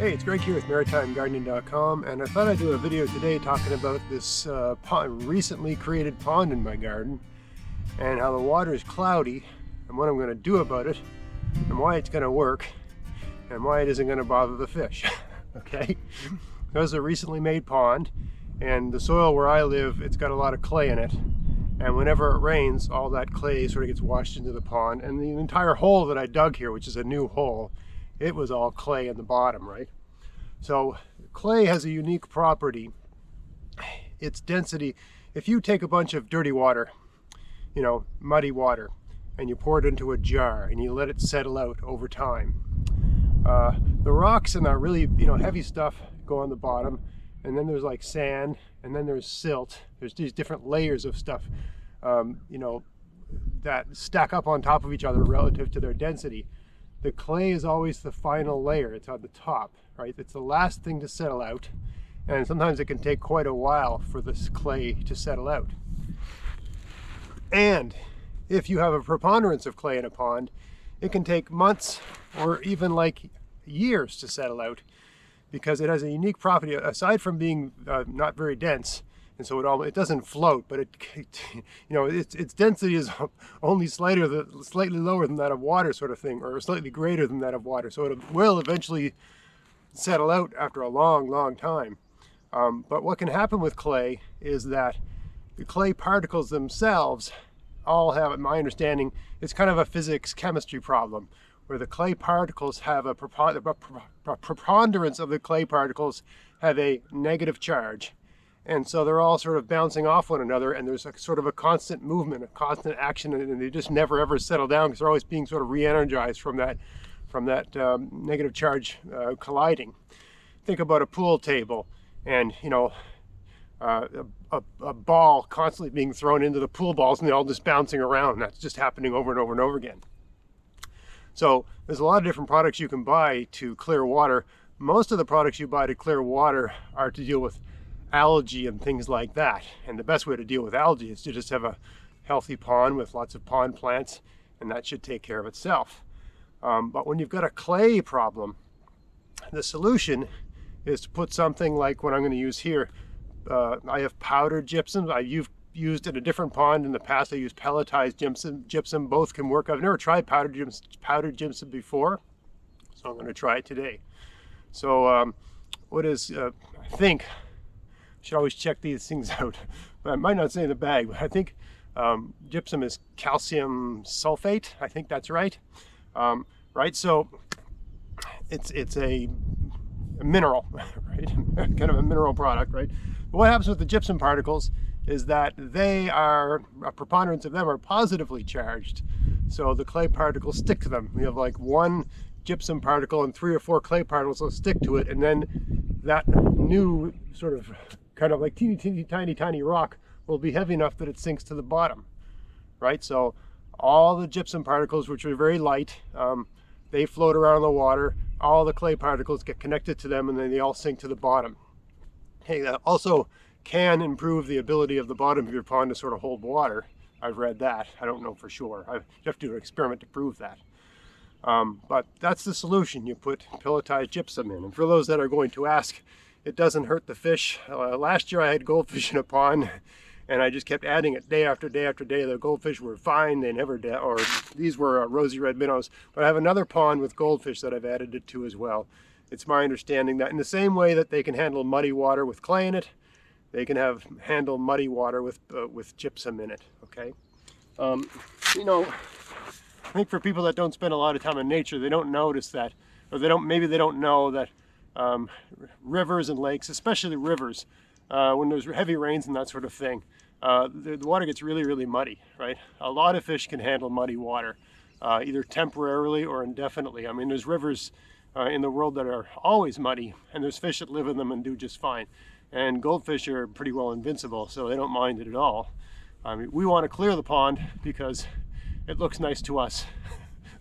Hey, it's Greg here with MaritimeGardening.com, and I thought I'd do a video today talking about this recently created pond in my garden and how the water is cloudy and what I'm going to do about it and why it's going to work and why it isn't going to bother the fish. Okay? This is a recently made pond, and the soil where I live, it's got a lot of clay in it, and whenever it rains, all that clay sort of gets washed into the pond, and the entire hole that I dug here, which is a new hole, it was all clay in the bottom, right? So clay has a unique property. Its density, if you take a bunch of dirty water, muddy water, and you pour it into a jar and you let it settle out over time, the rocks and the really heavy stuff go on the bottom, and then there's like sand, and then there's silt. There's these different layers of stuff that stack up on top of each other relative to their density. The clay is always the final layer. It's on the top, right? It's the last thing to settle out, and sometimes it can take quite a while for this clay to settle out. And if you have a preponderance of clay in a pond, it can take months or even like years to settle out, because it has a unique property. Aside from being not very dense, and so it doesn't float, but its density is only slightly lower than that of water, sort of thing, or slightly greater than that of water. So it will eventually settle out after a long time. But what can happen with clay is that the clay particles themselves all have, in my understanding, it's kind of a physics chemistry problem, where the clay particles have a preponderance of the clay particles have a negative charge. And so they're all sort of bouncing off one another, and there's sort of a constant movement, a constant action, and they just never ever settle down because they're always being sort of re-energized from that negative charge colliding. Think about a pool table, and a ball constantly being thrown into the pool balls, and they're all just bouncing around. That's just happening over and over and over again. So there's a lot of different products you can buy to clear water. Most of the products you buy to clear water are to deal with algae and things like that, and the best way to deal with algae is to just have a healthy pond with lots of pond plants, and that should take care of itself. But when you've got a clay problem, the solution is to put something like what I'm going to use here. I have powdered gypsum. I've used in a different pond in the past. I used pelletized gypsum. Both can work. I've never tried powdered gypsum before, so I'm going to try it today. So I think I should always check these things out, but I might not say in the bag, but I think gypsum is calcium sulfate. I think that's right. Right, so it's a mineral, right? Kind of a mineral product, right? But what happens with the gypsum particles is that a preponderance of them are positively charged, so the clay particles stick to them. We have like one gypsum particle and 3 or 4 clay particles will stick to it, and then that new sort of kind of like tiny rock will be heavy enough that it sinks to the bottom, right? So all the gypsum particles, which are very light, they float around the water. All the clay particles get connected to them, and then they all sink to the bottom. Hey, that also can improve the ability of the bottom of your pond to sort of hold water. I've read that. I don't know for sure. You have to do an experiment to prove that. But that's the solution. You put pelletized gypsum in. And for those that are going to ask, it doesn't hurt the fish. Last year I had goldfish in a pond, and I just kept adding it day after day after day. The goldfish were fine. They never did, or these were rosy red minnows. But I have another pond with goldfish that I've added it to as well. It's my understanding that in the same way that they can handle muddy water with clay in it, they can handle muddy water with gypsum in it. Okay, I think for people that don't spend a lot of time in nature, they don't notice that, or maybe they don't know that rivers and lakes, especially rivers, when there's heavy rains and that sort of thing, the water gets really muddy, right? A lot of fish can handle muddy water, either temporarily or indefinitely. I mean, there's rivers in the world that are always muddy, and there's fish that live in them and do just fine. And goldfish are pretty well invincible, so they don't mind it at all. I mean, we want to clear the pond because it looks nice to us.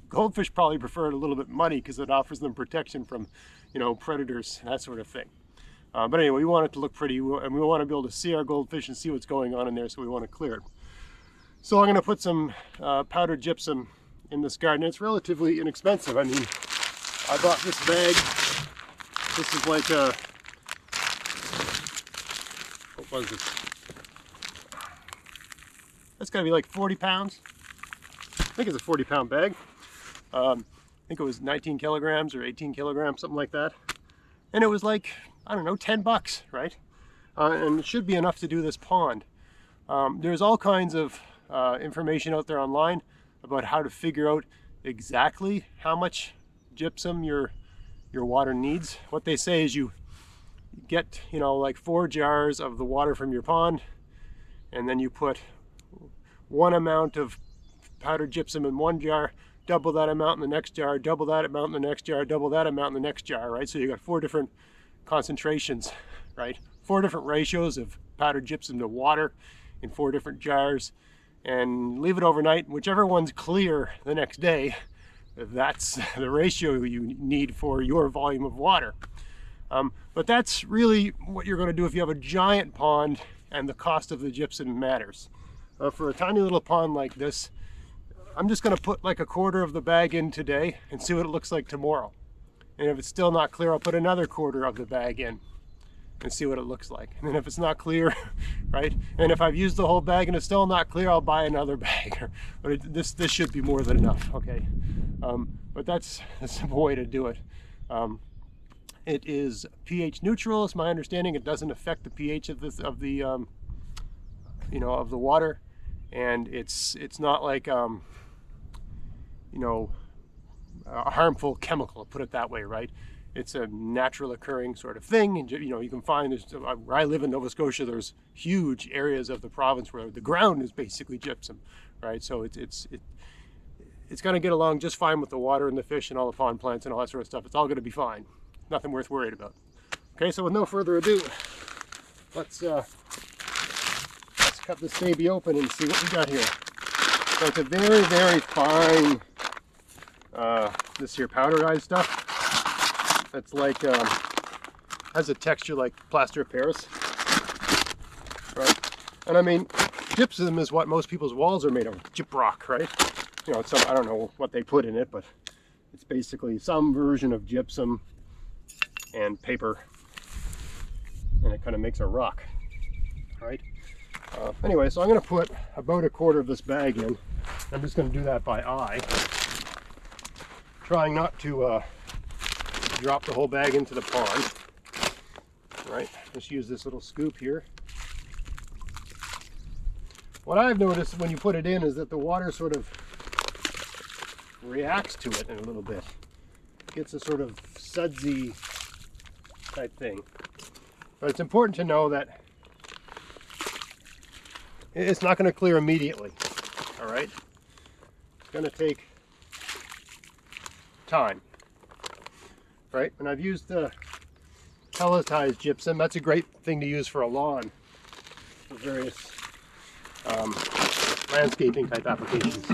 Goldfish probably prefer it a little bit muddy because it offers them protection from, predators, that sort of thing. But anyway, we want it to look pretty, and we want to be able to see our goldfish and see what's going on in there, so we want to clear it. So I'm going to put some powdered gypsum in this garden. It's relatively inexpensive. I mean, I bought this bag This is like a, what was this? That's gotta be like 40 pounds. I think it's a 40-pound bag. I think it was 19 kilograms or 18 kilograms, something like that. And it was like, I don't know, 10 bucks, right? And it should be enough to do this pond. There's all kinds of information out there online about how to figure out exactly how much gypsum your water needs. What they say is you get, you know, like 4 jars of the water from your pond, and then you put one amount of powdered gypsum in one jar, double that amount in the next jar, double that amount in the next jar, double that amount in the next jar, right? So you got 4 different concentrations, right? 4 different ratios of powdered gypsum to water in 4 different jars, and leave it overnight. Whichever one's clear the next day, that's the ratio you need for your volume of water. But that's really what you're going to do if you have a giant pond and the cost of the gypsum matters. For a tiny little pond like this, I'm just going to put like a quarter of the bag in today and see what it looks like tomorrow. And if it's still not clear, I'll put another quarter of the bag in and see what it looks like. And then if it's not clear, right? And if I've used the whole bag and it's still not clear, I'll buy another bag. But this should be more than enough, okay? But that's a simple way to do it. It is pH neutral, is my understanding. It doesn't affect the pH of the water, and it's not like a harmful chemical, put it that way, right? It's a natural occurring sort of thing, and you can find where I live in Nova Scotia, there's huge areas of the province where the ground is basically gypsum, right? So it's going to get along just fine with the water and the fish and all the pond plants and all that sort of stuff. It's all going to be fine. Nothing worth worried about. Okay, so with no further ado, let's cut this baby open and see what we got here. So it's a very, very fine, this here powderized stuff. It's like, has a texture like plaster of Paris, right? And I mean, gypsum is what most people's walls are made of, gyprock, right? You know, I don't know what they put in it, but it's basically some version of gypsum and paper, and it kind of makes a rock, right? Anyway, so I'm going to put about a quarter of this bag in. I'm just going to do that by eye, trying not to drop the whole bag into the pond, right? Just use this little scoop here. What I've noticed when you put it in is that the water sort of reacts to it in a little bit. It gets a sort of sudsy type thing. But it's important to know that it's not going to clear immediately, all right? It's going to take time, right? And I've used pelletized gypsum. That's a great thing to use for a lawn, for various landscaping type applications.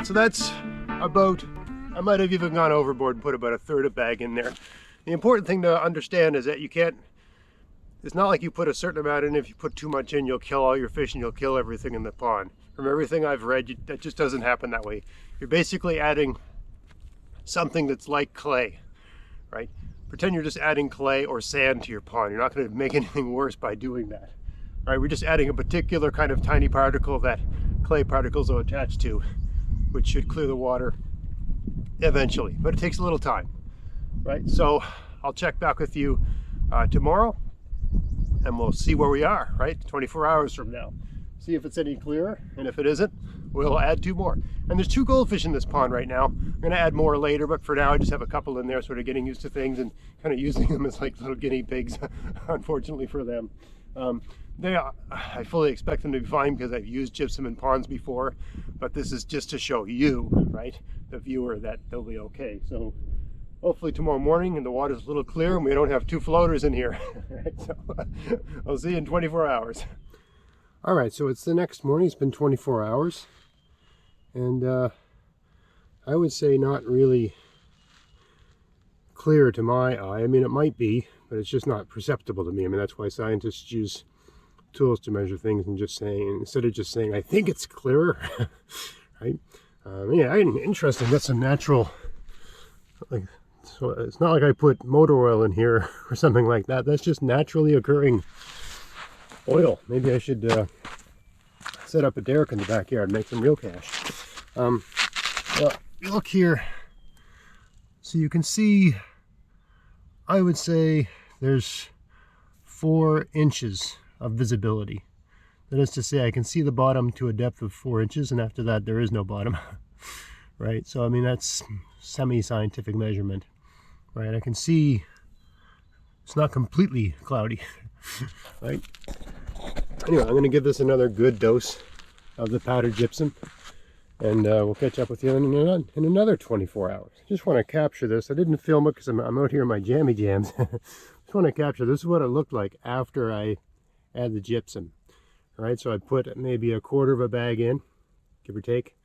So that's about, I might have even gone overboard and put about a third of bag in there. The important thing to understand is that it's not like you put a certain amount in. If you put too much in, you'll kill all your fish and you'll kill everything in the pond. From everything I've read, that just doesn't happen that way. You're basically adding something that's like clay, right? Pretend you're just adding clay or sand to your pond. You're not going to make anything worse by doing that, right? We're just adding a particular kind of tiny particle that clay particles will attach to, which should clear the water eventually, but it takes a little time, right? So I'll check back with you tomorrow, and we'll see where we are, right? 24 hours from now. See if it's any clearer, and if it isn't, we'll add 2 more. And there's 2 goldfish in this pond right now. I'm gonna add more later, but for now I just have a couple in there, sort of getting used to things and kind of using them as like little guinea pigs, unfortunately for them. I fully expect them to be fine because I've used gypsum in ponds before, but this is just to show you, right, the viewer, that they'll be okay. So hopefully tomorrow morning and the water's a little clear and we don't have 2 floaters in here. Right, so I'll see you in 24 hours. All right, so it's the next morning. It's been 24 hours. And I would say not really clear to my eye. I mean, it might be, but it's just not perceptible to me. I mean, that's why scientists use tools to measure things and just saying, instead of just saying, I think it's clearer, right? Yeah, interesting. That's some natural, like, so it's not like I put motor oil in here or something like that. That's just naturally occurring oil. Maybe I should set up a derrick in the backyard and make some real cash. Well, look here. So you can see, I would say there's 4 inches of visibility. That is to say, I can see the bottom to a depth of 4 inches, and after that there is no bottom. Right? So I mean, that's semi-scientific measurement. Right? I can see it's not completely cloudy. Right? Anyway, I'm going to give this another good dose of the powdered gypsum, and we'll catch up with you in another 24 hours. Just want to capture this. I didn't film it because I'm out here in my jammy jams. Just want to capture, this is what it looked like after I add the gypsum. All right, so I put maybe a quarter of a bag in, give or take,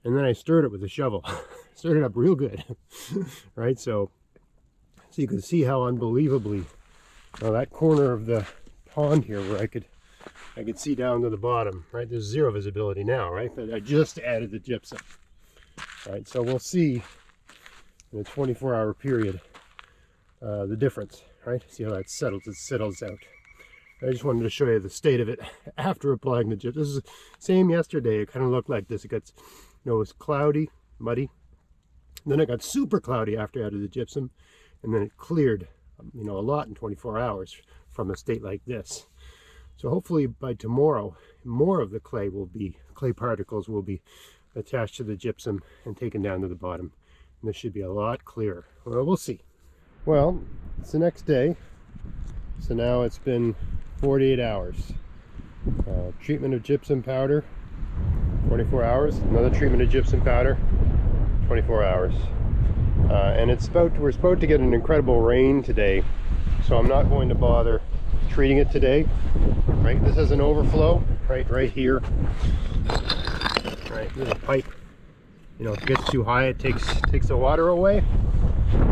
and then I stirred it with a shovel. Stirred it up real good. Right, so you can see how unbelievably, that corner of the pond here where I could see down to the bottom, right? There's zero visibility now, right? But I just added the gypsum. Right, so we'll see in a 24-hour period the difference, right? See how that settles out. I just wanted to show you the state of it after applying the gypsum. This is the same yesterday. It kind of looked like this. It got, it was cloudy, muddy. And then it got super cloudy after I added the gypsum, and then it cleared, a lot in 24 hours from a state like this. So hopefully by tomorrow, more of the clay particles will be attached to the gypsum and taken down to the bottom. And this should be a lot clearer. Well, we'll see. Well, it's the next day. So now it's been 48 hours. Treatment of gypsum powder, 24 hours. Another treatment of gypsum powder, 24 hours. And we're supposed to get an incredible rain today. So I'm not going to bother treating it today. Right, this is an overflow right here. Right, there's a pipe. If it gets too high, it takes the water away.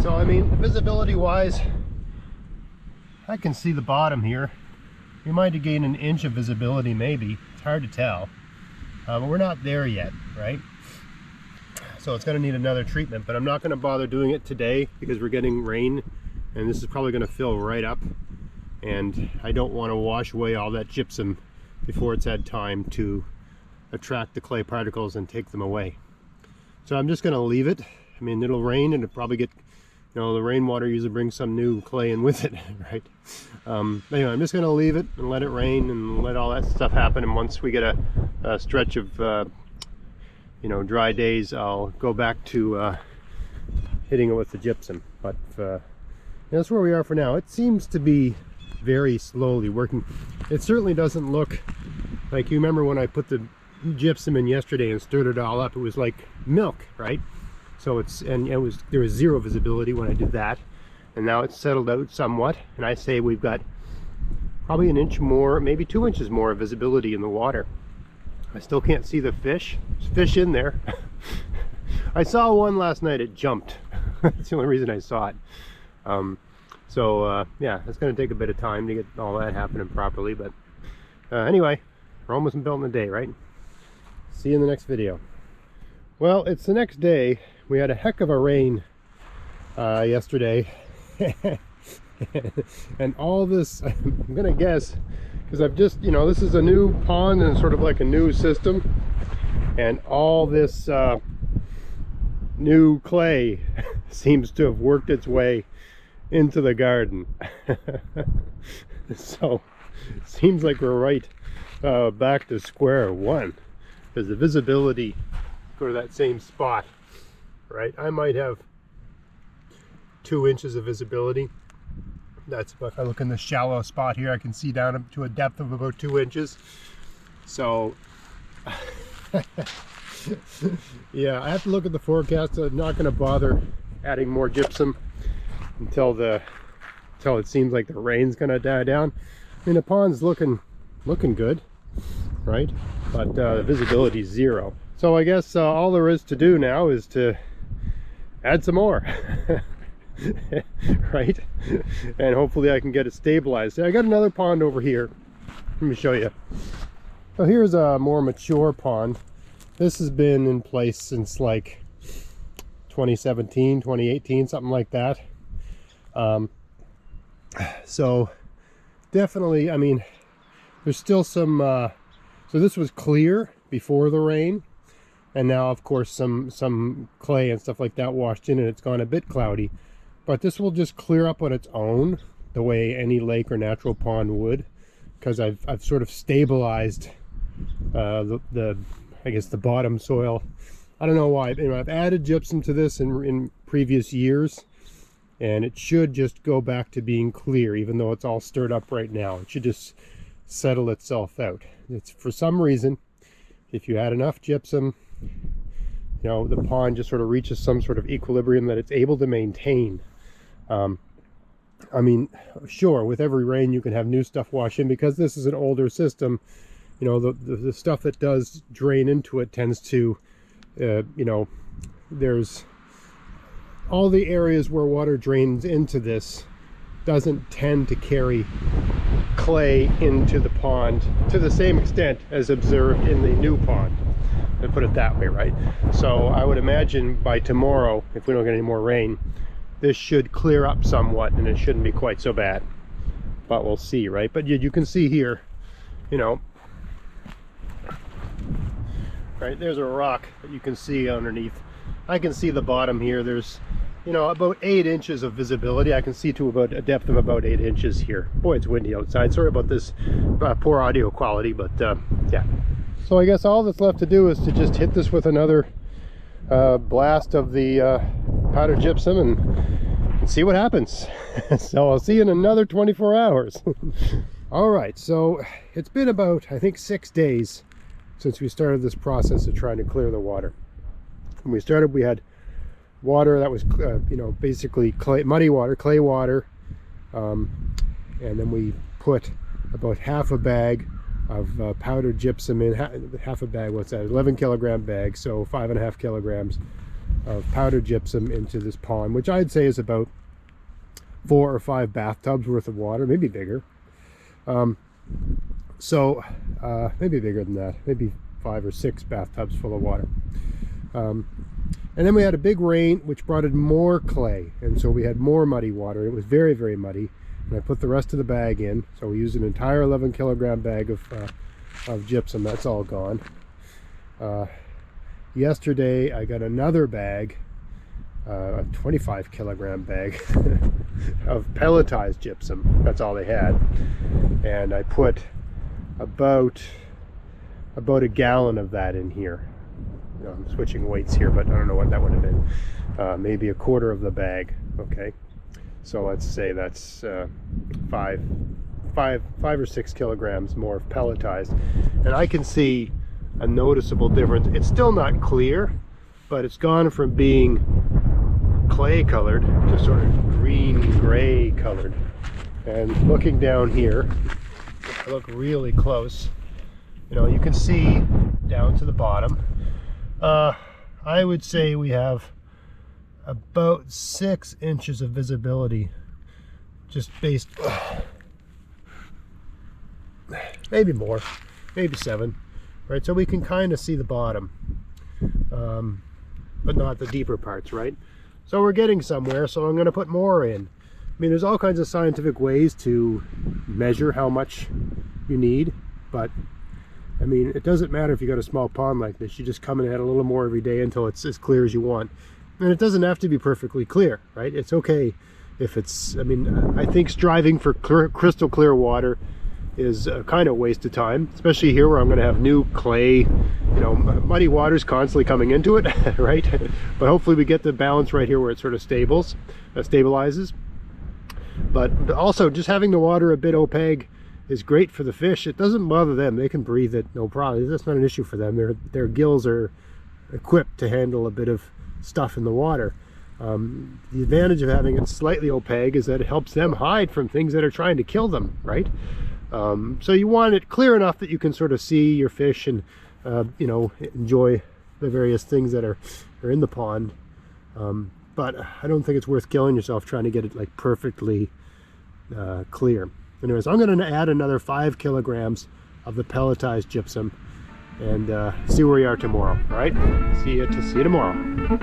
So I mean, visibility wise, I can see the bottom here. We might have gained an inch of visibility, maybe. It's hard to tell, but we're not there yet, right? So it's going to need another treatment, but I'm not going to bother doing it today because we're getting rain, and this is probably going to fill right up. And I don't want to wash away all that gypsum before it's had time to attract the clay particles and take them away. So I'm just going to leave it. I mean, it'll rain and it'll probably get, the rainwater usually brings some new clay in with it, right? Anyway, I'm just going to leave it and let it rain and let all that stuff happen. And once we get a stretch of, dry days, I'll go back to hitting it with the gypsum. But that's where we are for now. It seems to be very slowly working. It certainly doesn't look like, you remember when I put the gypsum in yesterday and stirred it all up, it was like milk, right? So there was zero visibility when I did that, and now it's settled out somewhat, and I say we've got probably an inch more, maybe 2 inches more of visibility in the water. I still can't see the fish. There's fish in there. I saw one last night, it jumped. That's the only reason I saw it. Yeah, it's going to take a bit of time to get all that happening properly, but anyway, we're almost building the day, right? See you in the next video. Well, it's the next day. We had a heck of a rain yesterday. And all this, I'm going to guess, because I've just, this is a new pond and sort of like a new system. And all this new clay seems to have worked its way into the garden. So it seems like we're right back to square one, because the visibility go to that same spot, right? I might have 2 inches of visibility. That's, if I look in the shallow spot here, I can see down to a depth of about 2 inches. So yeah, I have to look at the forecast. I'm not going to bother adding more gypsum until it seems like the rain's going to die down. I mean, the pond's looking good. right? But the visibility is 0. So I guess all there is to do now is to add some more. Right? And hopefully I can get it stabilized. I got another pond over here. Let me show you. So here's a more mature pond. This has been in place since like 2017, 2018, something like that. So definitely, I mean, there's still some, so this was clear before the rain. And now, of course, some clay and stuff like that washed in and it's gone a bit cloudy. But this will just clear up on its own, the way any lake or natural pond would, because I've sort of stabilized I guess the bottom soil. I don't know why. I've added gypsum to this in previous years, and it should just go back to being clear, even though it's all stirred up right now. It should just settle itself out. It's for some reason, if you add enough gypsum, you know, the pond just sort of reaches some sort of equilibrium that it's able to maintain. I mean, sure, with every rain you can have new stuff wash in, because this is an older system. You know, the stuff that does drain into it tends to, you know, there's all the areas where water drains into this doesn't tend to carry clay into the pond to the same extent as observed in the new pond. I put it that way, right? So I would imagine by tomorrow, if we don't get any more rain, this should clear up somewhat and it shouldn't be quite so bad. But we'll see, right? But you can see here, you know, right, there's a rock that you can see underneath. I can see the bottom here. There's, you know, about 8 inches of visibility. I can see to about a depth of about 8 inches here. Boy, it's windy outside. Sorry about this poor audio quality, but yeah. So I guess all that's left to do is to just hit this with another blast of the powdered gypsum and see what happens. So I'll see you in another 24 hours. All right, so it's been about, I think, 6 days since we started this process of trying to clear the water. When we started, we had water that was, you know, basically muddy water, clay water, and then we put about half a bag of powdered gypsum in, half a bag, what's that, 11 kilogram bag, so 5.5 kilograms of powdered gypsum into this pond, which I'd say is about 4 or 5 bathtubs worth of water, maybe bigger. So maybe bigger than that, maybe 5 or 6 bathtubs full of water. And then we had a big rain which brought in more clay, and so we had more muddy water. It was very, very muddy, and I put the rest of the bag in. So we used an entire 11 kilogram bag of gypsum. That's all gone. Yesterday I got another bag, a 25 kilogram bag of pelletized gypsum. That's all they had, and I put about a gallon of that in here. You know, I'm switching weights here, but I don't know what that would have been. Maybe a quarter of the bag. Okay, so let's say that's 5 or 6 kilograms more of pelletized, and I can see a noticeable difference. It's still not clear, but it's gone from being clay colored to sort of green gray colored. And looking down here, if I look really close, you know, you can see down to the bottom. I would say we have about 6 inches of visibility, just based, maybe more, maybe 7, right? So we can kind of see the bottom, but not the deeper parts, right? So we're getting somewhere, so I'm going to put more in. I mean, there's all kinds of scientific ways to measure how much you need, but I mean, it doesn't matter if you got a small pond like this. You just come and add a little more every day until it's as clear as you want. And it doesn't have to be perfectly clear, right? It's okay if it's, I mean, I think striving for crystal clear water is a kind of waste of time, especially here where I'm going to have new clay, you know, muddy water's constantly coming into it, right? But hopefully we get the balance right here where it sort of stabilizes. But also just having the water a bit opaque is great for the fish. It doesn't bother them. They can breathe it, no problem. That's not an issue for them. Their gills are equipped to handle a bit of stuff in the water. The advantage of having it slightly opaque is that it helps them hide from things that are trying to kill them, right? So you want it clear enough that you can sort of see your fish and you know, enjoy the various things that are in the pond. But I don't think it's worth killing yourself trying to get it like perfectly clear. Anyways, I'm going to add another 5 kilograms of the pelletized gypsum and see where we are tomorrow. All right, see you tomorrow.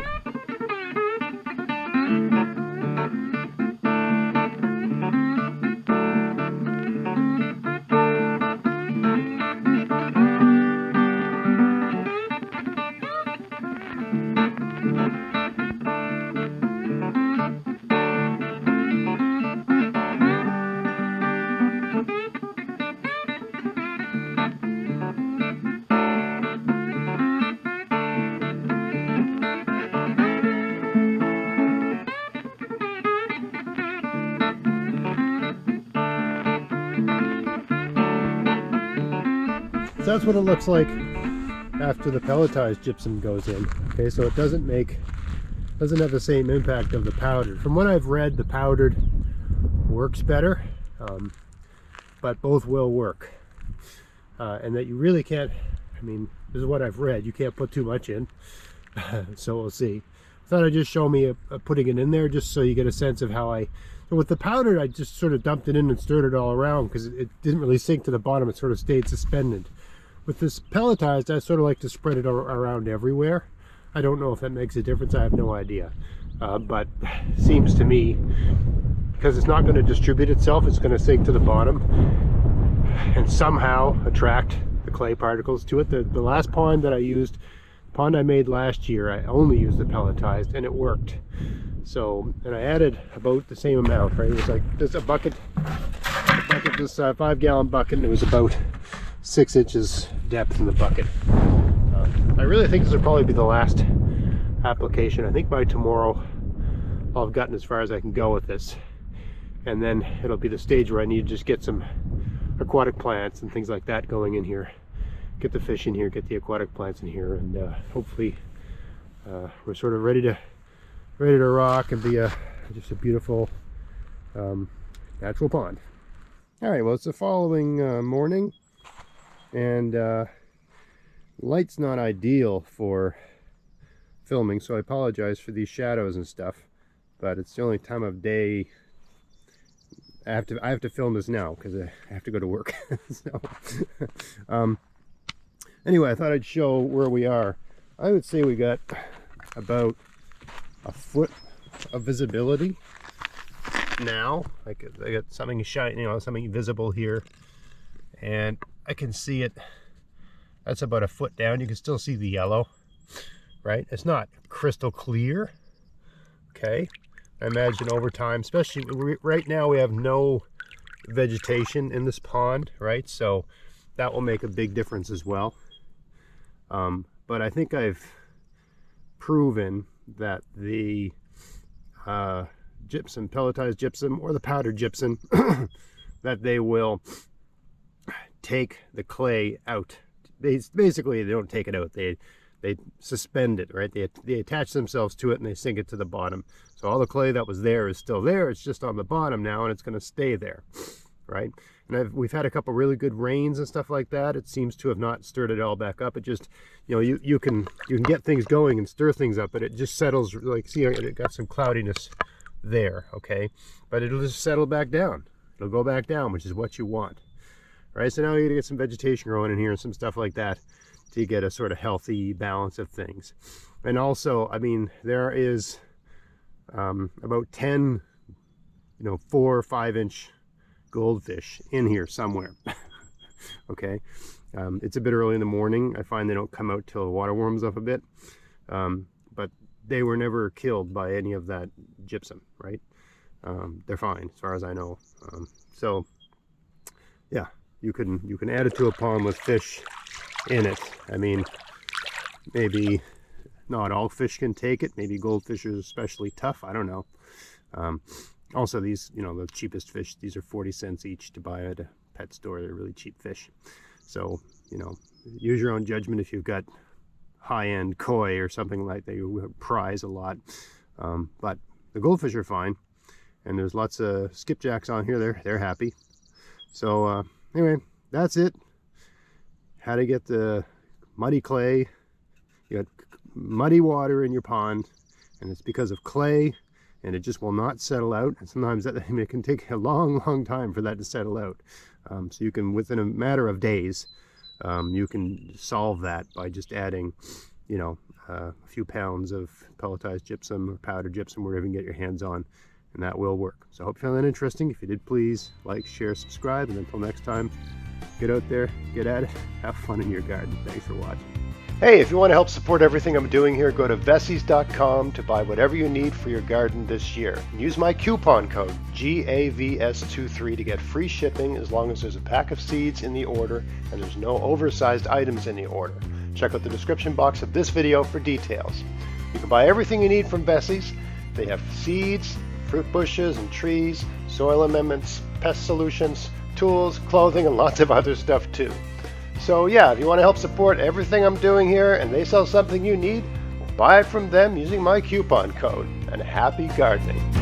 So that's what it looks like after the pelletized gypsum goes in. Okay, so it doesn't have the same impact of the powdered. From what I've read, the powdered works better, but both will work. And that you really can't, I mean, this is what I've read, you can't put too much in. So we'll see. I thought I'd just show me putting it in there just so you get a sense of how so with the powdered, I just sort of dumped it in and stirred it all around because it didn't really sink to the bottom. It sort of stayed suspended. With this pelletized, I sort of like to spread it around everywhere. I don't know if that makes a difference. I have no idea. But seems to me, because it's not going to distribute itself, it's going to sink to the bottom and somehow attract the clay particles to it. The last pond that I used, the pond I made last year, I only used the pelletized and it worked. So, and I added about the same amount, right? It was like this this 5-gallon bucket, and it was about 6 inches depth in the bucket. I really think this will probably be the last application. I think by tomorrow I'll have gotten as far as I can go with this, and then it'll be the stage where I need to just get some aquatic plants and things like that going in here, get the fish in here, get the aquatic plants in here, and hopefully we're sort of ready to rock and be just a beautiful natural pond. All right, well, it's the following morning, and light's not ideal for filming, so I apologize for these shadows and stuff, but it's the only time of day I have to film this now because I have to go to work. So anyway, I thought I'd show where we are. I would say we got about a foot of visibility now. I got something shiny, you know, something visible here, and I can see it. That's about a foot down. You can still see the yellow, right? It's not crystal clear. Okay, I imagine over time, especially right now, we have no vegetation in this pond, right? So that will make a big difference as well. But I think I've proven that the gypsum, pelletized gypsum, or the powdered gypsum, that they will take the clay out. Basically, they don't take it out. They suspend it, right? They attach themselves to it and they sink it to the bottom. So all the clay that was there is still there. It's just on the bottom now, and it's going to stay there, right? And we've had a couple really good rains and stuff like that. It seems to have not stirred it all back up. It just, you know, you can get things going and stir things up, but it just settles. Like, see, it got some cloudiness there, okay? But it'll just settle back down. It'll go back down, which is what you want, right? So now you're gonna get some vegetation growing in here and some stuff like that to get a sort of healthy balance of things. And also, I mean, there is about 10, 4 or 5 inch goldfish in here somewhere. Okay, it's a bit early in the morning. I find they don't come out till the water warms up a bit, but they were never killed by any of that gypsum, right? They're fine as far as I know. So yeah, you can add it to a pond with fish in it. I mean, maybe not all fish can take it. Maybe goldfish are especially tough. I don't know. Also, these, the cheapest fish, these are 40 cents each to buy at a pet store. They're really cheap fish. So, use your own judgment if you've got high-end koi or something like that you prize a lot. But the goldfish are fine. And there's lots of skipjacks on here. They're happy. So, anyway, that's it. How to get the muddy clay. You got muddy water in your pond, and it's because of clay, and it just will not settle out. And sometimes it can take a long time for that to settle out. So you can, within a matter of days, you can solve that by just adding, you know, a few pounds of pelletized gypsum or powdered gypsum, wherever you can get your hands on, and that will work. So I hope you found that interesting. If you did, please like, share, subscribe, and until next time, get out there, get at it, have fun in your garden. Thanks for watching. Hey, if you want to help support everything I'm doing here, go to vessies.com to buy whatever you need for your garden this year. Use my coupon code GAVS23 to get free shipping as long as there's a pack of seeds in the order and there's no oversized items in the order. Check out the description box of this video for details. You can buy everything you need from Vessies. They have seeds, fruit bushes and trees, soil amendments, pest solutions, tools, clothing, and lots of other stuff too. So yeah, if you want to help support everything I'm doing here and they sell something you need, buy it from them using my coupon code. And happy gardening.